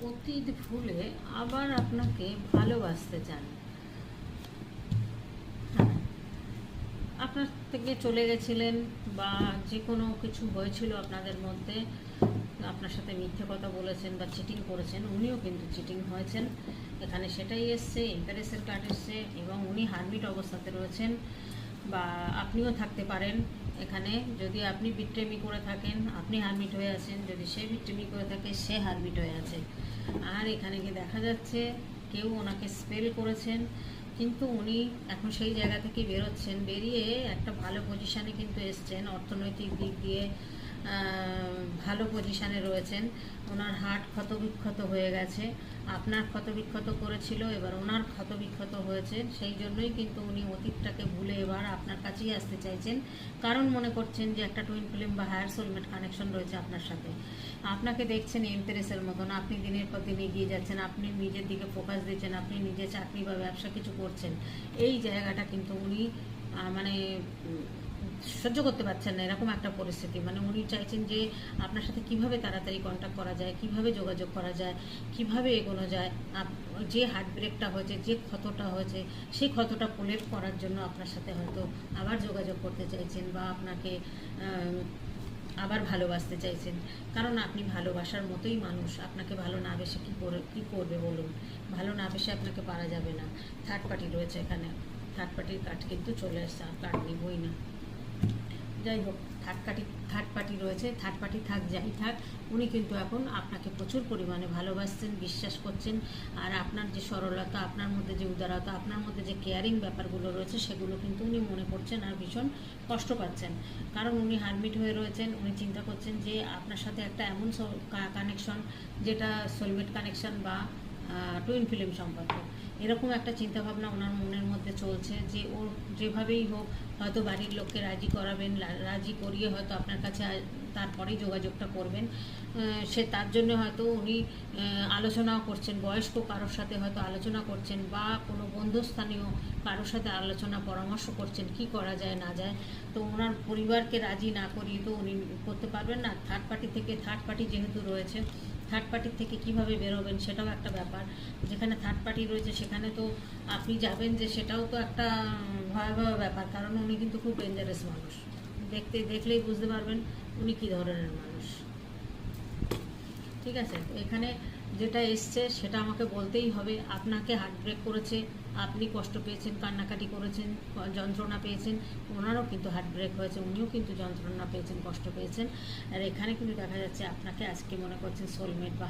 অতীত ভুলে আবার আপনাকে ভালোবাসতে চান। হ্যাঁ, আপনার থেকে চলে গেছিলেন বা যে কোনো কিছু হয়েছিল আপনাদের মধ্যে, আপনার সাথে মিথ্যে কথা বলেছেন বা চিটিং করেছেন, উনিও কিন্তু চিটিং হয়েছেন। এখানে সেটাই এসছে, এম্পারেসের কার্ড এসছে এবং উনি হারমিট অবস্থাতে রয়েছেন বা আপনিও থাকতে পারেন এখানে। যদি আপনি বিট্রেমি করে থাকেন আপনি হারমিট হয়ে আছেন, যদি সে বিট্রেমি করে থাকে সে হারমিট হয়ে আছে। আর এখানে কি দেখা যাচ্ছে কেউ ওনাকে স্পেল করেছেন, কিন্তু উনি এখন সেই জায়গা থেকে বেরোচ্ছেন, বেরিয়ে একটা ভালো পজিশানে কিন্তু এসছেন, অর্থনৈতিক দিক দিয়ে ভালো পজিশানে রয়েছেন। ওনার হার্ট ক্ষতবিক্ষত হয়ে গেছে, আপনার ক্ষতবিক্ষত করেছিল, এবার ওনার ক্ষতবিক্ষত হয়েছে। সেই জন্যই কিন্তু উনি অতীতটাকে ভুলে এবার আপনার কাছেই আসতে চাইছেন, কারণ মনে করছেন যে একটা টুইন ফিল্ম বা হায়ার সোলমেট কানেকশন রয়েছে আপনার সাথে। আপনাকে দেখছেন এমপ্রেসের মতন, আপনি দিনের পর দিন এগিয়ে যাচ্ছেন, আপনি নিজের দিকে ফোকাস দিচ্ছেন, আপনি নিজে চাকরি বা ব্যবসা কিছু করছেন। এই জায়গাটা কিন্তু উনি মানে সহ্য করতে পারছেন না, এরকম একটা পরিস্থিতি। মানে উনি চাইছেন যে আপনার সাথে কিভাবে তাড়াতাড়ি কন্ট্যাক্ট করা যায়, কিভাবে যোগাযোগ করা যায়, কিভাবে এগোনো যায়। যে হার্ট ব্রেকটা হয়েছে, যে ক্ষতটা হয়েছে, সেই ক্ষতটা প্রলেপ করার জন্য আপনার সাথে হয়তো আবার যোগাযোগ করতে চাইছেন বা আপনাকে আবার ভালোবাসতে চাইছেন। কারণ আপনি ভালোবাসার মতোই মানুষ, আপনাকে ভালো না বেসে কী করবে বলুন। ভালো না বেসে আপনাকে পারা যাবে না। থার্ড পার্টি রয়েছে এখানে, থার্ড পার্টির কার্ড কিন্তু চলে আসছে, আর কার্ড নিবই না। যাই হোক, থার্ড পার্টি রয়েছে, থার্ড পার্টি থাক যাই থাক, উনি কিন্তু এখন আপনাকে প্রচুর পরিমাণে ভালোবাসছেন, বিশ্বাস করছেন। আর আপনার যে সরলতা, আপনার মধ্যে যে উদারতা, আপনার মধ্যে যে কেয়ারিং ব্যাপারগুলো রয়েছে, সেগুলো কিন্তু উনি মনে করছেন আর ভীষণ কষ্ট পাচ্ছেন। কারণ উনি হারমিট হয়ে রয়েছেন, উনি চিন্তা করছেন যে আপনার সাথে একটা এমন কানেকশন যেটা সোলমেট কানেকশন বা টুইন ফিল্ম সম্পর্ক, এরকম একটা চিন্তাভাবনা ওনার মনের মধ্যে চলছে যে ওর যেভাবেই হোক হয়তো বাড়ির লোককে রাজি করাবেন, রাজি করিয়ে হয়তো আপনার কাছে তারপরেই যোগাযোগটা করবেন। সে তার জন্য হয়তো উনি আলোচনাও করছেন, বয়স্ক কারোর সাথে হয়তো আলোচনা করছেন বা কোনো বন্ধুস্থানীয় কারোর সাথে আলোচনা পরামর্শ করছেন কি করা যায় না যায়। তো ওনার পরিবারকে রাজি না করিয়ে তো উনি করতে পারবেন না। থার্ড পার্টি যেহেতু রয়েছে, থার্ড পার্টির থেকে কিভাবে বেরোবেন সেটাও একটা ব্যাপার। যেখানে থার্ড পার্টি রয়েছে সেখানে তো আপনি যাবেন যে, সেটাও তো একটা ভয়াবহ ব্যাপার। কারণ উনি কিন্তু খুব ডেঞ্জারাস মানুষ, দেখলেই বুঝতে পারবেন উনি কী ধরনের মানুষ। ঠিক আছে, এখানে যেটা এসছে সেটা আমাকে বলতেই হবে। আপনাকে হার্ট ব্রেক করেছে, আপনি কষ্ট পেয়েছেন, কান্নাকাটি করেছেন, যন্ত্রণা পেয়েছেন। ওনারও কিন্তু হার্ট ব্রেক হয়েছে, উনিও কিন্তু যন্ত্রণা পেয়েছেন, কষ্ট পেয়েছেন। আর এখানে কিন্তু দেখা যাচ্ছে আপনাকে আজকে মনে করছেন সোলমেট বা